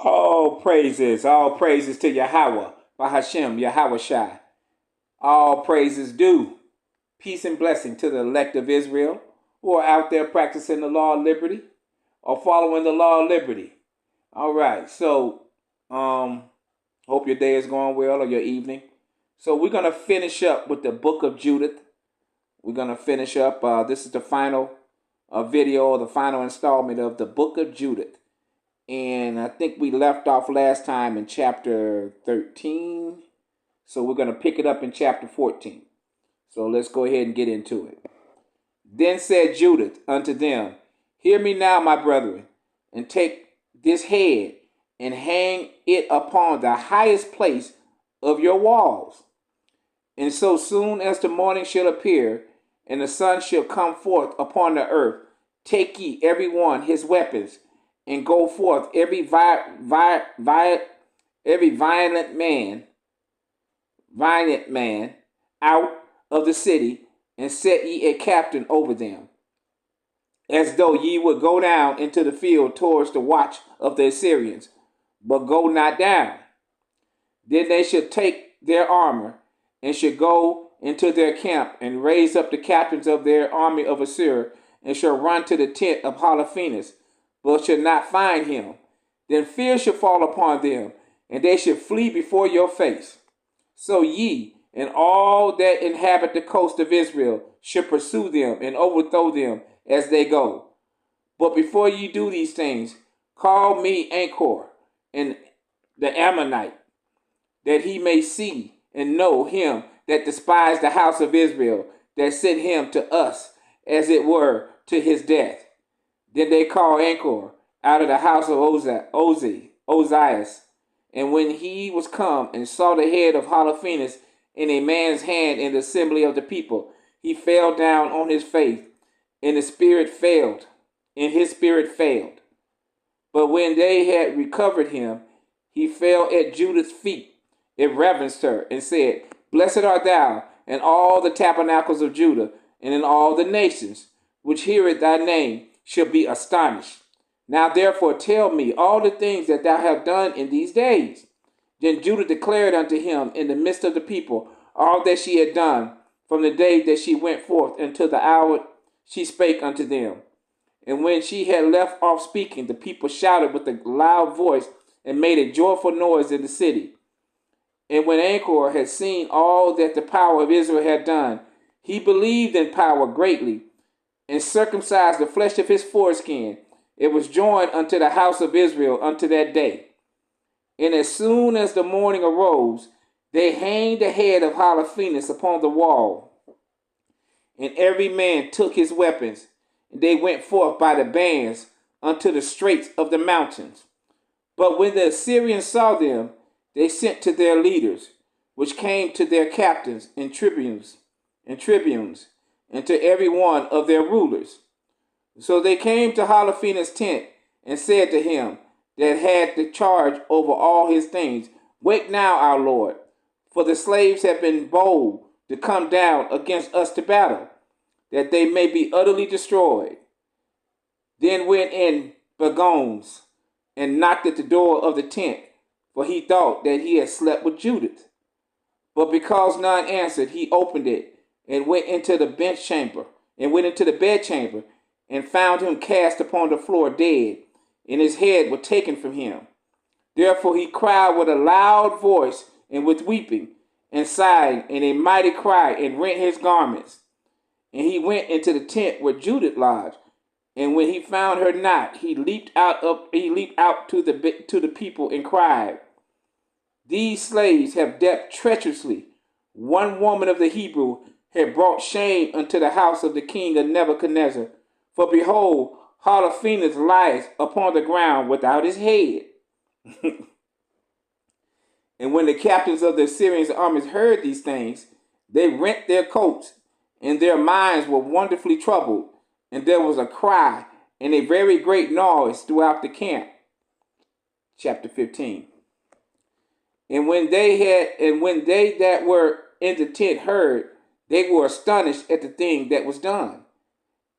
All praises to Yahweh, Bahashem, Yahweh Shai. All praises due. Peace and blessing to the elect of Israel who are out there practicing the law of liberty or following the law of liberty. All right, so hope your day is going well or your evening. So we're gonna finish up with the Book of Judith. We're gonna finish up. This is the final video or the final installment of the Book of Judith. And I think we left off last time in chapter 13. So we're going to pick it up in chapter 14. So let's go ahead and get into it. Then said Judith unto them, Hear me now, my brethren, and take this head and hang it upon the highest place of your walls. And so soon as the morning shall appear, and the sun shall come forth upon the earth, take ye every one his weapons, and go forth every violent man out of the city, and set ye a captain over them, as though ye would go down into the field towards the watch of the Assyrians, but go not down. Then they should take their armor, and should go into their camp, and raise up the captains of their army of Assyria, and shall run to the tent of Holofernes, but shall not find him. Then fear shall fall upon them, and they shall flee before your face. So ye and all that inhabit the coast of Israel shall pursue them and overthrow them as they go. But before ye do these things, call me Achior and the Ammonite, that he may see and know him that despised the house of Israel, that sent him to us, as it were, to his death. Then they called Achior out of the house of Uzziah. And when he was come and saw the head of Holofernes in a man's hand in the assembly of the people, he fell down on his face, and his spirit failed. But when they had recovered him, he fell at Judith's feet, and reverenced her, and said, Blessed art thou, in all the tabernacles of Judah, and in all the nations, which heareth thy name, shall be astonished. Now therefore tell me all the things that thou hast done in these days. Then Judah declared unto him in the midst of the people all that she had done from the day that she went forth until the hour she spake unto them. And when she had left off speaking, the people shouted with a loud voice and made a joyful noise in the city. And when Achior had seen all that the power of Israel had done, he believed in power greatly, and circumcised the flesh of his foreskin. It was joined unto the house of Israel unto that day. And as soon as the morning arose, they hanged the head of Holofernes upon the wall. And every man took his weapons, and they went forth by the bands unto the straits of the mountains. But when the Assyrians saw them, they sent to their leaders, which came to their captains and tribunes, and to every one of their rulers. So they came to Holofernes' tent, and said to him that had the charge over all his things, Wake now, our Lord, for the slaves have been bold to come down against us to battle, that they may be utterly destroyed. Then went in Begons, and knocked at the door of the tent, for he thought that he had slept with Judith. But because none answered, he opened it, and went into the bedchamber, and found him cast upon the floor dead, and his head was taken from him. Therefore he cried with a loud voice, and with weeping, and sighing, and a mighty cry, and rent his garments. And he went into the tent where Judith lodged, and when he found her not, he leaped out to the people, and cried, These slaves have dealt treacherously. One woman of the Hebrew had brought shame unto the house of the king of Nebuchadnezzar. For behold, Holofernes lies upon the ground without his head. And when the captains of the Assyrian armies heard these things, they rent their coats, and their minds were wonderfully troubled. And there was a cry and a very great noise throughout the camp. Chapter 15. And when they that were in the tent heard, they were astonished at the thing that was done.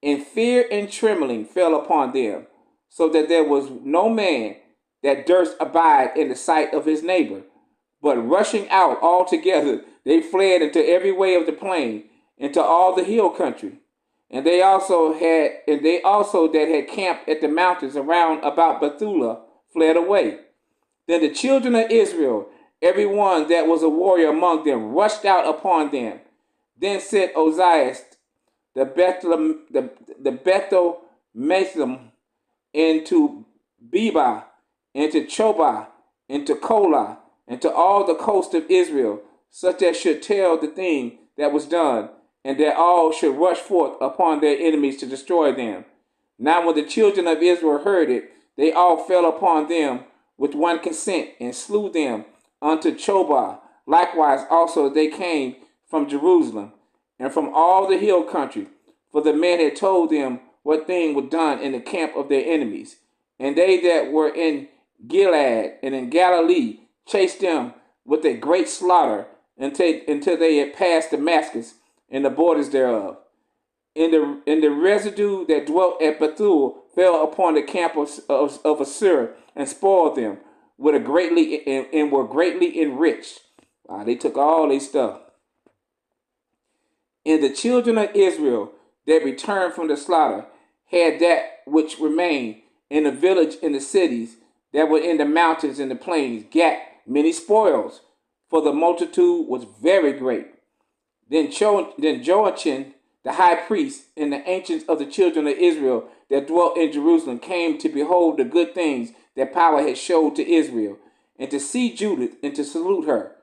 And fear and trembling fell upon them, so that there was no man that durst abide in the sight of his neighbor. But rushing out altogether, they fled into every way of the plain, into all the hill country. And they also that had camped at the mountains around about Bethulia fled away. Then the children of Israel, every one that was a warrior among them, rushed out upon them. Then sent Uzziah the Bethlemathim into Beba, into Chobah, into Kolah, and to all the coast of Israel, such as should tell the thing that was done, and that all should rush forth upon their enemies to destroy them. Now when the children of Israel heard it, they all fell upon them with one consent, and slew them unto Chobah. Likewise also they came from Jerusalem, and from all the hill country, for the men had told them what thing was done in the camp of their enemies. And they that were in Gilead and in Galilee chased them with a great slaughter until they had passed Damascus and the borders thereof. And the residue that dwelt at Bethulia fell upon the camp of Assyria and spoiled them with and were greatly enriched. Wow, they took all their stuff. And the children of Israel that returned from the slaughter had that which remained in the village and the cities that were in the mountains and the plains, gat many spoils, for the multitude was very great. Then Joachim, the high priest, and the ancients of the children of Israel that dwelt in Jerusalem came to behold the good things that power had showed to Israel, and to see Judith, and to salute her.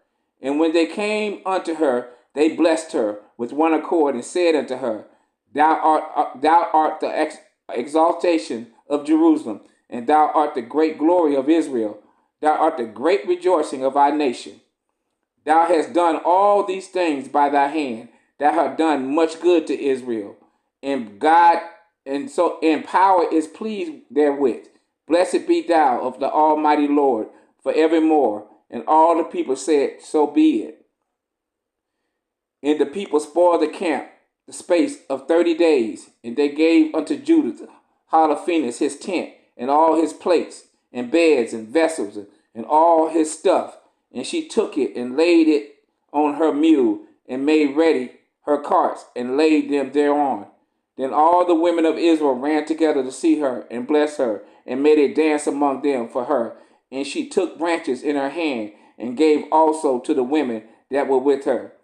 And when they came unto her, they blessed her with one accord, and said unto her, Thou art the exaltation of Jerusalem, and thou art the great glory of Israel. Thou art the great rejoicing of our nation. Thou hast done all these things by thy hand. Thou hast done much good to Israel, and power is pleased therewith. Blessed be thou of the Almighty Lord forevermore. And all the people said, So be it. And the people spoiled the camp the space of 30 days, and they gave unto Judith Holofernes his tent, and all his plates, and beds, and vessels, and all his stuff. And she took it, and laid it on her mule, and made ready her carts, and laid them thereon. Then all the women of Israel ran together to see her, and bless her, and made a dance among them for her. And she took branches in her hand, and gave also to the women that were with her.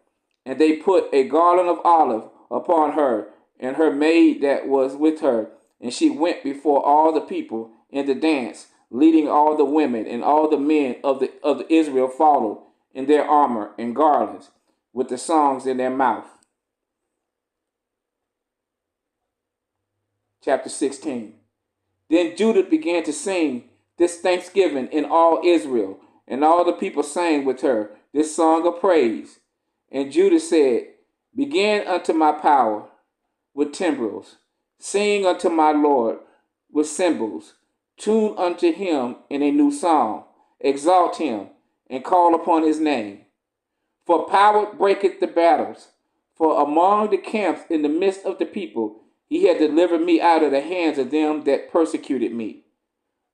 And they put a garland of olive upon her, and her maid that was with her. And she went before all the people in the dance, leading all the women, and all the men of Israel followed in their armor and garlands, with the songs in their mouth. Chapter 16. Then Judith began to sing this thanksgiving in all Israel, and all the people sang with her this song of praise. And Judith said, Begin unto my power with timbrels, sing unto my Lord with cymbals, tune unto him in a new song, exalt him, and call upon his name. For power breaketh the battles, for among the camps in the midst of the people he had delivered me out of the hands of them that persecuted me.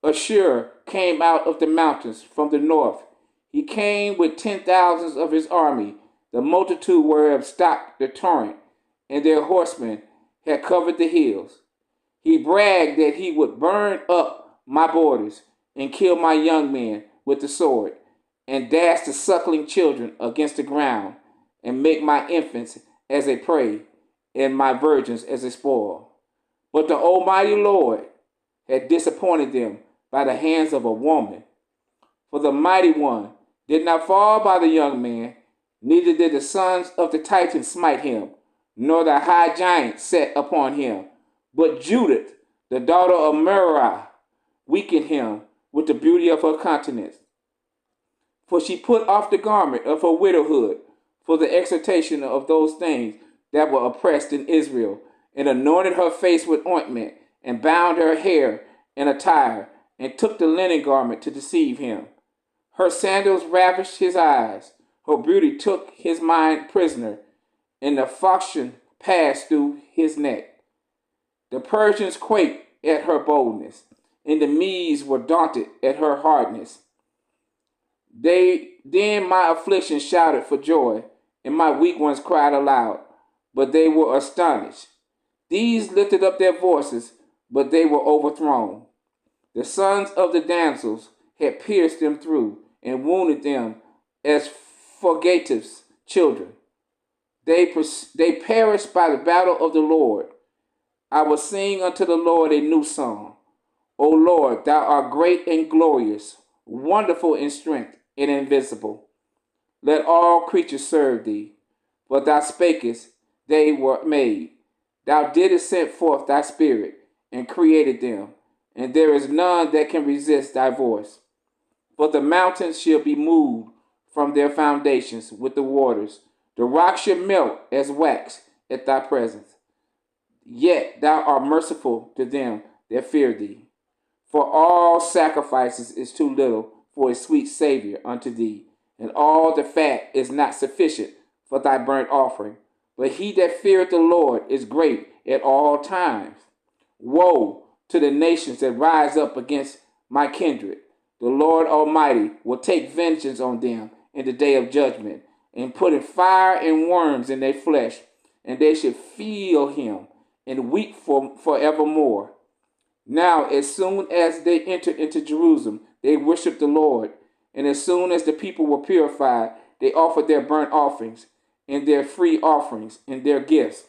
Achior came out of the mountains from the north. He came with 10,000s of his army, the multitude whereof stopped the torrent, and their horsemen had covered the hills. He bragged that he would burn up my borders, and kill my young men with the sword, and dash the suckling children against the ground, and make my infants as a prey, and my virgins as a spoil. But the Almighty Lord had disappointed them by the hands of a woman. For the mighty one did not fall by the young man, neither did the sons of the Titans smite him, nor the high giant set upon him. But Judith, the daughter of Merah, weakened him with the beauty of her countenance. For she put off the garment of her widowhood for the exaltation of those things that were oppressed in Israel, and anointed her face with ointment, and bound her hair in attire, and took the linen garment to deceive him. Her sandals ravished his eyes, her beauty took his mind prisoner, and the falchion passed through his neck. The Persians quaked at her boldness, and the Medes were daunted at her hardness. Then my affliction shouted for joy, and my weak ones cried aloud, but they were astonished. These lifted up their voices, but they were overthrown. The sons of the damsels had pierced them through, and wounded them as fugitives' children. They perished by the battle of the Lord. I will sing unto the Lord a new song. O Lord, thou art great and glorious, wonderful in strength and invincible. Let all creatures serve thee. For thou spakest, they were made. Thou didst send forth thy spirit, and created them, and there is none that can resist thy voice. For the mountains shall be moved from their foundations with the waters. The rocks shall melt as wax at thy presence. Yet thou art merciful to them that fear thee. For all sacrifices is too little for a sweet Savior unto thee, and all the fat is not sufficient for thy burnt offering. But he that feareth the Lord is great at all times. Woe to the nations that rise up against my kindred. The Lord Almighty will take vengeance on them in the day of judgment, and put in fire and worms in their flesh, and they shall feel him and weep forevermore. Now, as soon as they entered into Jerusalem, they worshiped the Lord. And as soon as the people were purified, they offered their burnt offerings and their free offerings and their gifts.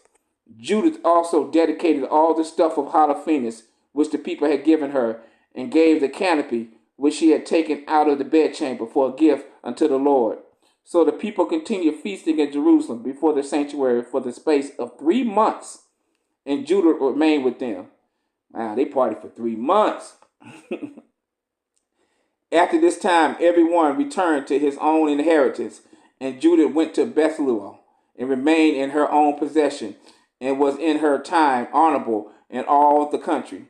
Judith also dedicated all the stuff of Holofernes, which the people had given her, and gave the canopy which she had taken out of the bedchamber for a gift unto the Lord. So the people continued feasting in Jerusalem before the sanctuary for the space of 3 months, and Judah remained with them. Wow, they partied for 3 months. After this time, everyone returned to his own inheritance, and Judah went to Bethulia and remained in her own possession, and was in her time honorable in all the country.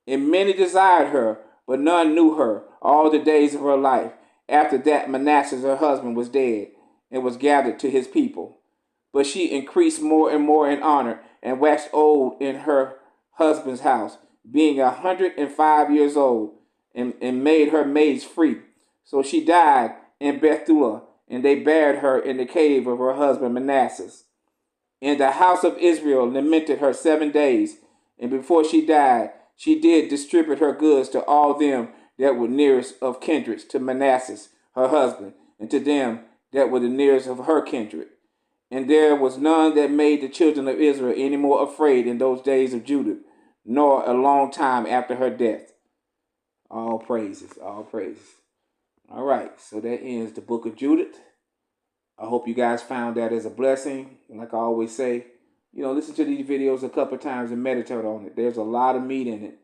And many desired her, but none knew her all the days of her life. After that, Manasseh, her husband, was dead, and was gathered to his people. But she increased more and more in honor, and waxed old in her husband's house, being 105 years old, and made her maids free. So she died in Bethulia, and they buried her in the cave of her husband Manasseh. And the house of Israel lamented her 7 days, and before she died, she did distribute her goods to all them that were nearest of kindreds to Manasseh, her husband, and to them that were the nearest of her kindred. And there was none that made the children of Israel any more afraid in those days of Judith, nor a long time after her death. All praises, all praises. All right, so that ends the book of Judith. I hope you guys found that as a blessing. And like I always say, listen to these videos a couple of times and meditate on it. There's a lot of meat in it,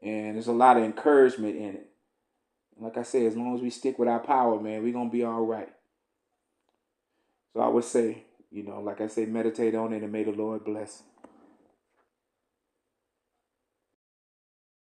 and there's a lot of encouragement in it. And like I say, as long as we stick with our power, man, we're going to be all right. So I would say, like I say, meditate on it, and may the Lord bless.